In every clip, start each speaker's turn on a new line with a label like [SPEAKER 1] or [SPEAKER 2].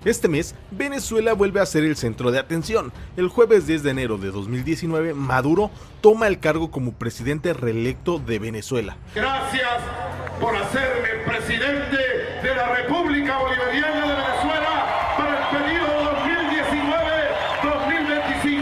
[SPEAKER 1] Este mes, Venezuela vuelve a ser el centro de atención. El jueves 10 de enero de 2019, Maduro toma el cargo como presidente reelecto de Venezuela.
[SPEAKER 2] Gracias por hacerme presidente de la República Bolivariana de Venezuela para el periodo 2019-2025.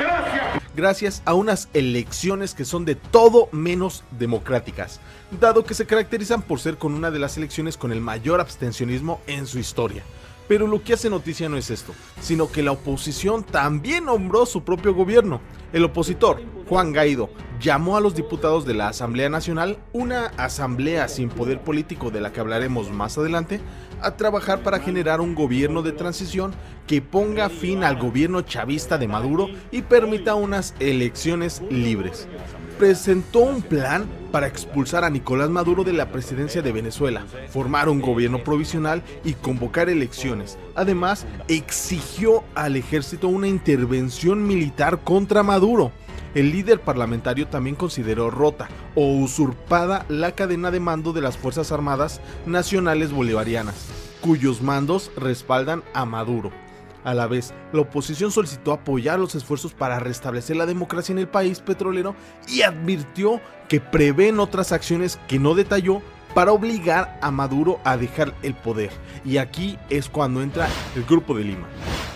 [SPEAKER 2] Gracias.
[SPEAKER 1] Gracias a unas elecciones que son de todo menos democráticas, dado que se caracterizan por ser con una de las elecciones con el mayor abstencionismo en su historia. Pero lo que hace noticia no es esto, sino que la oposición también nombró su propio gobierno. El opositor, Juan Guaidó, llamó a los diputados de la Asamblea Nacional, una asamblea sin poder político de la que hablaremos más adelante, a trabajar para generar un gobierno de transición que ponga fin al gobierno chavista de Maduro y permita unas elecciones libres. Presentó un plan para expulsar a Nicolás Maduro de la presidencia de Venezuela, formar un gobierno provisional y convocar elecciones. Además, exigió al ejército una intervención militar contra Maduro. El líder parlamentario también consideró rota o usurpada la cadena de mando de las Fuerzas Armadas Nacionales Bolivarianas, cuyos mandos respaldan a Maduro. A la vez, la oposición solicitó apoyar los esfuerzos para restablecer la democracia en el país petrolero y advirtió que prevén otras acciones que no detalló para obligar a Maduro a dejar el poder. Y aquí es cuando entra el Grupo de Lima.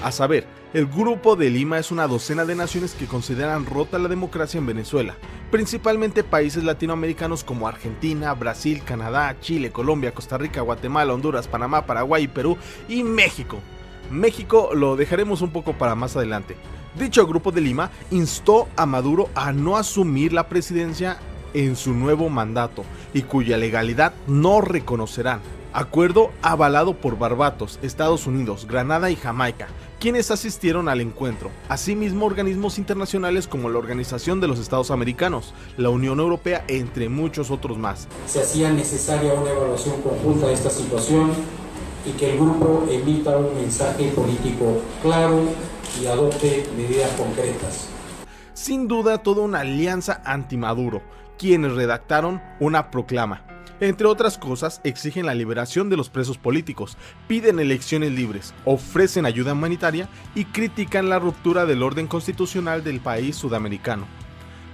[SPEAKER 1] A saber, el Grupo de Lima es una docena de naciones que consideran rota la democracia en Venezuela, principalmente países latinoamericanos como Argentina, Brasil, Canadá, Chile, Colombia, Costa Rica, Guatemala, Honduras, Panamá, Paraguay, Perú y México. México lo dejaremos un poco para más adelante. Dicho Grupo de Lima instó a Maduro a no asumir la presidencia en su nuevo mandato y cuya legalidad no reconocerán. Acuerdo avalado por Barbados, Estados Unidos, Granada y Jamaica, quienes asistieron al encuentro. Asimismo, organismos internacionales como la Organización de los Estados Americanos, la Unión Europea, entre muchos otros más.
[SPEAKER 3] Se hacía necesaria una evaluación conjunta de esta situación y que el grupo emita un mensaje político claro y adopte medidas concretas.
[SPEAKER 1] Sin duda, toda una alianza anti-Maduro, quienes redactaron una proclama. Entre otras cosas, exigen la liberación de los presos políticos, piden elecciones libres, ofrecen ayuda humanitaria y critican la ruptura del orden constitucional del país sudamericano.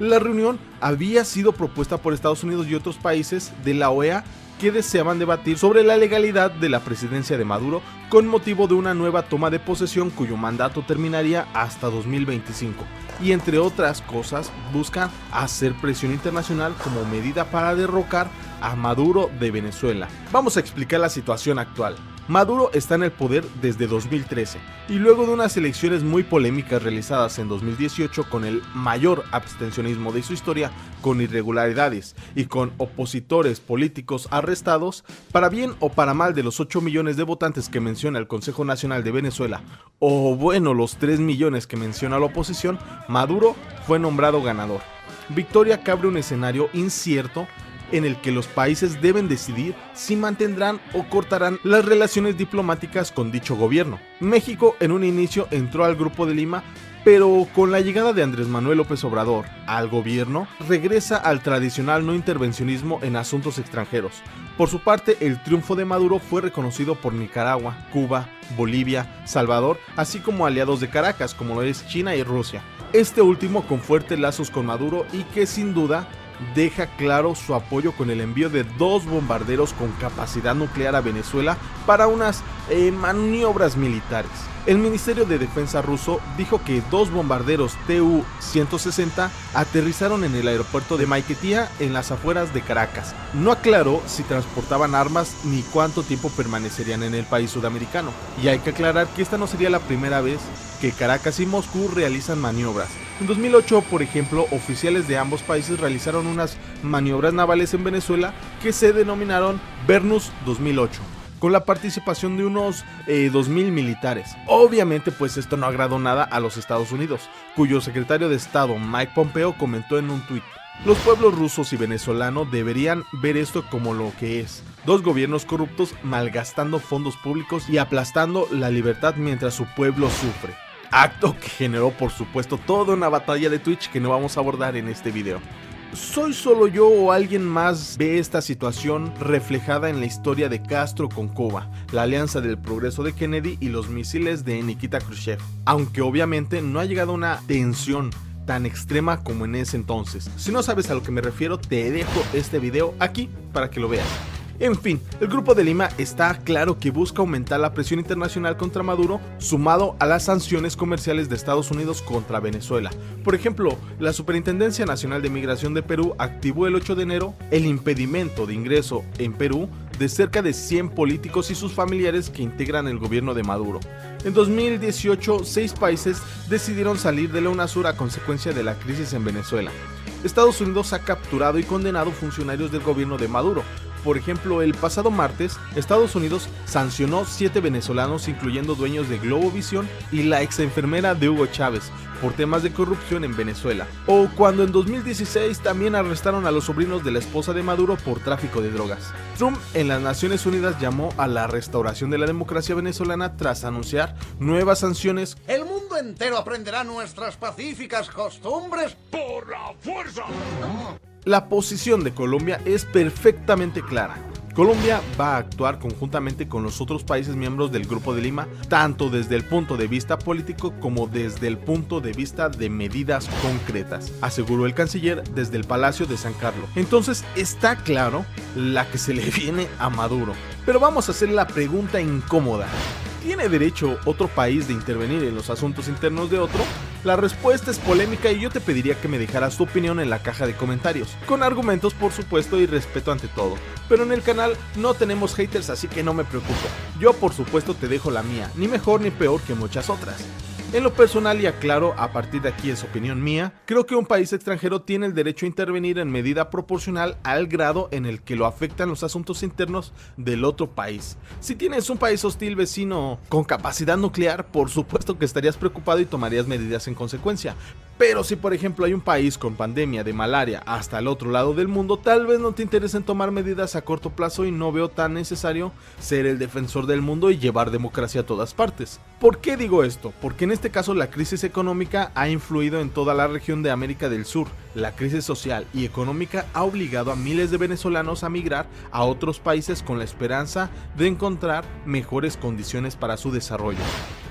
[SPEAKER 1] La reunión había sido propuesta por Estados Unidos y otros países de la OEA que deseaban debatir sobre la legalidad de la presidencia de Maduro con motivo de una nueva toma de posesión cuyo mandato terminaría hasta 2025. Y entre otras cosas buscan hacer presión internacional como medida para derrocar a Maduro de Venezuela. Vamos a explicar la situación actual. Maduro está en el poder desde 2013 y luego de unas elecciones muy polémicas realizadas en 2018 con el mayor abstencionismo de su historia, con irregularidades y con opositores políticos arrestados, para bien o para mal de los 8 millones de votantes que menciona el Consejo Nacional de Venezuela, o bueno, los 3 millones que menciona la oposición, Maduro fue nombrado ganador. Victoria que abre un escenario incierto en el que los países deben decidir si mantendrán o cortarán las relaciones diplomáticas con dicho gobierno. México en un inicio entró al Grupo de Lima, pero con la llegada de Andrés Manuel López Obrador al gobierno, regresa al tradicional no intervencionismo en asuntos extranjeros. Por su parte, el triunfo de Maduro fue reconocido por Nicaragua, Cuba, Bolivia, Salvador, así como aliados de Caracas, como lo es China y Rusia. Este último con fuertes lazos con Maduro y que sin duda deja claro su apoyo con el envío de 2 bombarderos con capacidad nuclear a Venezuela para unas maniobras militares. El Ministerio de Defensa ruso dijo que 2 bombarderos Tu-160 aterrizaron en el aeropuerto de Maiquetía en las afueras de Caracas. No aclaró si transportaban armas ni cuánto tiempo permanecerían en el país sudamericano. Y hay que aclarar que esta no sería la primera vez que Caracas y Moscú realizan maniobras. En 2008, por ejemplo, oficiales de ambos países realizaron unas maniobras navales en Venezuela que se denominaron Vernus 2008. Con la participación de unos 2.000 militares. Obviamente pues esto no agradó nada a los Estados Unidos, cuyo secretario de Estado Mike Pompeo comentó en un tuit: los pueblos rusos y venezolano deberían ver esto como lo que es, 2 gobiernos corruptos malgastando fondos públicos y aplastando la libertad mientras su pueblo sufre. Acto que generó por supuesto toda una batalla de Twitch que no vamos a abordar en este video. ¿Soy solo yo o alguien más ve esta situación reflejada en la historia de Castro con Cuba, la alianza del progreso de Kennedy y los misiles de Nikita Khrushchev? Aunque obviamente no ha llegado a una tensión tan extrema como en ese entonces. Si no sabes a lo que me refiero, te dejo este video aquí para que lo veas. En fin, el Grupo de Lima está claro que busca aumentar la presión internacional contra Maduro, sumado a las sanciones comerciales de Estados Unidos contra Venezuela. Por ejemplo, la Superintendencia Nacional de Migración de Perú activó el 8 de enero el impedimento de ingreso en Perú de cerca de 100 políticos y sus familiares que integran el gobierno de Maduro. En 2018, 6 países decidieron salir de la UNASUR a consecuencia de la crisis en Venezuela. Estados Unidos ha capturado y condenado funcionarios del gobierno de Maduro. Por ejemplo, el pasado martes, Estados Unidos sancionó 7 venezolanos, incluyendo dueños de Globovisión y la ex enfermera de Hugo Chávez, por temas de corrupción en Venezuela. O cuando en 2016 también arrestaron a los sobrinos de la esposa de Maduro por tráfico de drogas. Trump en las Naciones Unidas llamó a la restauración de la democracia venezolana tras anunciar nuevas sanciones.
[SPEAKER 4] El mundo entero aprenderá nuestras pacíficas costumbres
[SPEAKER 2] ¡Por la fuerza!
[SPEAKER 1] La posición de Colombia es perfectamente clara. Colombia va a actuar conjuntamente con los otros países miembros del Grupo de Lima, tanto desde el punto de vista político como desde el punto de vista de medidas concretas, aseguró el canciller desde el Palacio de San Carlos. Entonces está claro la que se le viene a Maduro. Pero vamos a hacer la pregunta incómoda. ¿Tiene derecho otro país de intervenir en los asuntos internos de otro? La respuesta es polémica y yo te pediría que me dejaras tu opinión en la caja de comentarios, con argumentos por supuesto y respeto ante todo, pero en el canal no tenemos haters, así que no me preocupo. Yo por supuesto te dejo la mía, ni mejor ni peor que muchas otras. En lo personal y aclaro, a partir de aquí es opinión mía, creo que un país extranjero tiene el derecho a intervenir en medida proporcional al grado en el que lo afectan los asuntos internos del otro país. Si tienes un país hostil vecino con capacidad nuclear, por supuesto que estarías preocupado y tomarías medidas en consecuencia. Pero si por ejemplo hay un país con pandemia de malaria hasta el otro lado del mundo, tal vez no te interesen tomar medidas a corto plazo y no veo tan necesario ser el defensor del mundo y llevar democracia a todas partes. ¿Por qué digo esto? Porque en este caso la crisis económica ha influido en toda la región de América del Sur. La crisis social y económica ha obligado a miles de venezolanos a migrar a otros países con la esperanza de encontrar mejores condiciones para su desarrollo.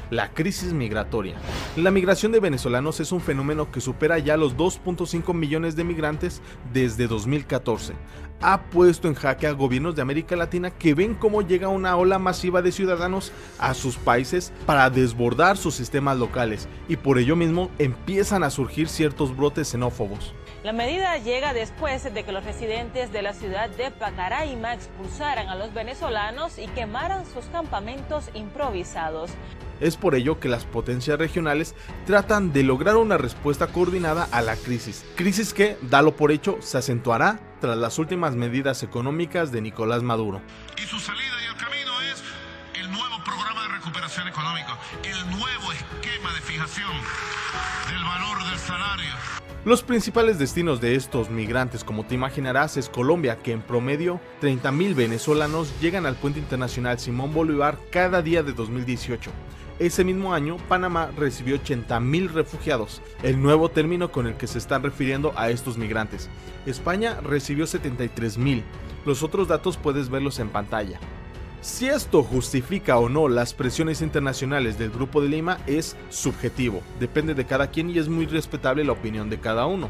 [SPEAKER 1] La crisis migratoria. La migración de venezolanos es un fenómeno que supera ya los 2.5 millones de migrantes desde 2014. Ha puesto en jaque a gobiernos de América Latina que ven cómo llega una ola masiva de ciudadanos a sus países para desbordar sus sistemas locales, y por ello mismo empiezan a surgir ciertos brotes xenófobos.
[SPEAKER 5] La medida llega después de que los residentes de la ciudad de Pacaraima expulsaran a los venezolanos y quemaran sus campamentos improvisados.
[SPEAKER 1] Es por ello que las potencias regionales tratan de lograr una respuesta coordinada a la crisis que, dalo por hecho, se acentuará tras las últimas medidas económicas de Nicolás Maduro.
[SPEAKER 2] Y su salida y el camino es el nuevo programa de recuperación económica, el nuevo esquema de fijación del valor del salario.
[SPEAKER 1] Los principales destinos de estos migrantes, como te imaginarás, es Colombia, que en promedio 30.000 venezolanos llegan al puente internacional Simón Bolívar cada día de 2018. Ese mismo año, Panamá recibió 80.000 refugiados, el nuevo término con el que se están refiriendo a estos migrantes. España recibió 73.000. Los otros datos puedes verlos en pantalla. Si esto justifica o no las presiones internacionales del Grupo de Lima es subjetivo, depende de cada quien y es muy respetable la opinión de cada uno.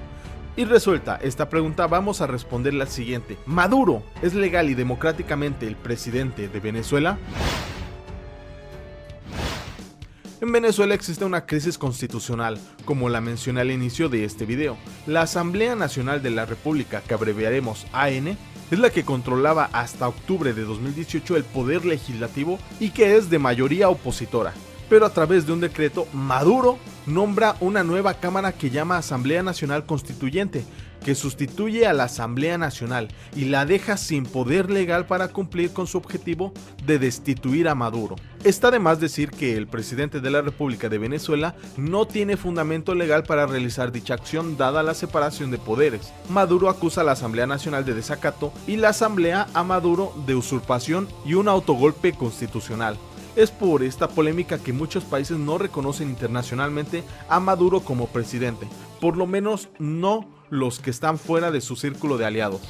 [SPEAKER 1] Y resuelta esta pregunta, vamos a responder la siguiente: ¿Maduro es legal y democráticamente el presidente de Venezuela? En Venezuela existe una crisis constitucional, como la mencioné al inicio de este video. La Asamblea Nacional de la República, que abreviaremos AN, es la que controlaba hasta octubre de 2018 el poder legislativo y que es de mayoría opositora. Pero a través de un decreto, Maduro nombra una nueva cámara que llama Asamblea Nacional Constituyente, que sustituye a la Asamblea Nacional y la deja sin poder legal para cumplir con su objetivo de destituir a Maduro. Está de más decir que el presidente de la República de Venezuela no tiene fundamento legal para realizar dicha acción dada la separación de poderes. Maduro acusa a la Asamblea Nacional de desacato y la Asamblea a Maduro de usurpación y un autogolpe constitucional. Es por esta polémica que muchos países no reconocen internacionalmente a Maduro como presidente, por lo menos no los que están fuera de su círculo de aliados.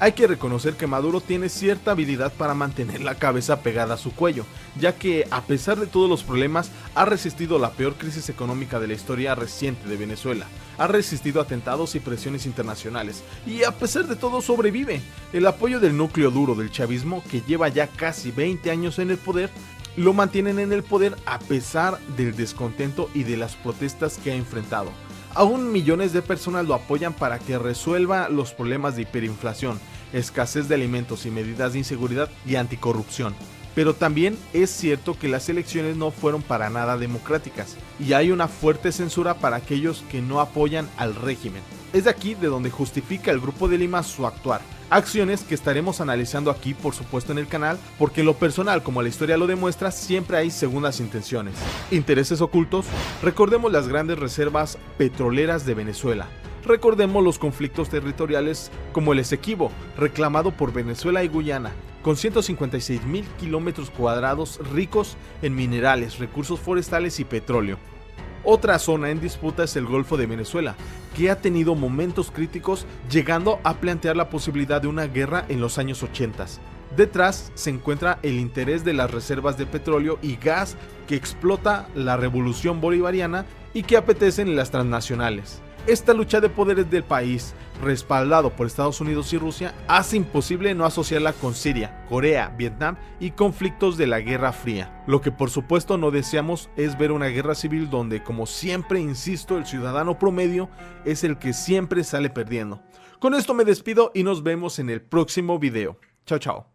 [SPEAKER 1] Hay que reconocer que Maduro tiene cierta habilidad para mantener la cabeza pegada a su cuello, ya que a pesar de todos los problemas ha resistido la peor crisis económica de la historia reciente de Venezuela, ha resistido atentados y presiones internacionales, y a pesar de todo sobrevive. El apoyo del núcleo duro del chavismo, que lleva ya casi 20 años en el poder, lo mantienen en el poder a pesar del descontento y de las protestas que ha enfrentado. Aún millones de personas lo apoyan para que resuelva los problemas de hiperinflación, escasez de alimentos y medidas de inseguridad y anticorrupción. Pero también es cierto que las elecciones no fueron para nada democráticas y hay una fuerte censura para aquellos que no apoyan al régimen. Es de aquí de donde justifica el Grupo de Lima su actuar. Acciones que estaremos analizando aquí, por supuesto, en el canal, porque en lo personal, como la historia lo demuestra, siempre hay segundas intenciones. ¿Intereses ocultos? Recordemos las grandes reservas petroleras de Venezuela. Recordemos los conflictos territoriales como el Esequibo, reclamado por Venezuela y Guyana, con 156.000 kilómetros cuadrados ricos en minerales, recursos forestales y petróleo. Otra zona en disputa es el Golfo de Venezuela, que ha tenido momentos críticos, llegando a plantear la posibilidad de una guerra en los años 80. Detrás se encuentra el interés de las reservas de petróleo y gas que explota la revolución bolivariana y que apetecen las transnacionales. Esta lucha de poderes del país, respaldado por Estados Unidos y Rusia, hace imposible no asociarla con Siria, Corea, Vietnam y conflictos de la Guerra Fría. Lo que por supuesto no deseamos es ver una guerra civil donde, como siempre insisto, el ciudadano promedio es el que siempre sale perdiendo. Con esto me despido y nos vemos en el próximo video. Chao, chao.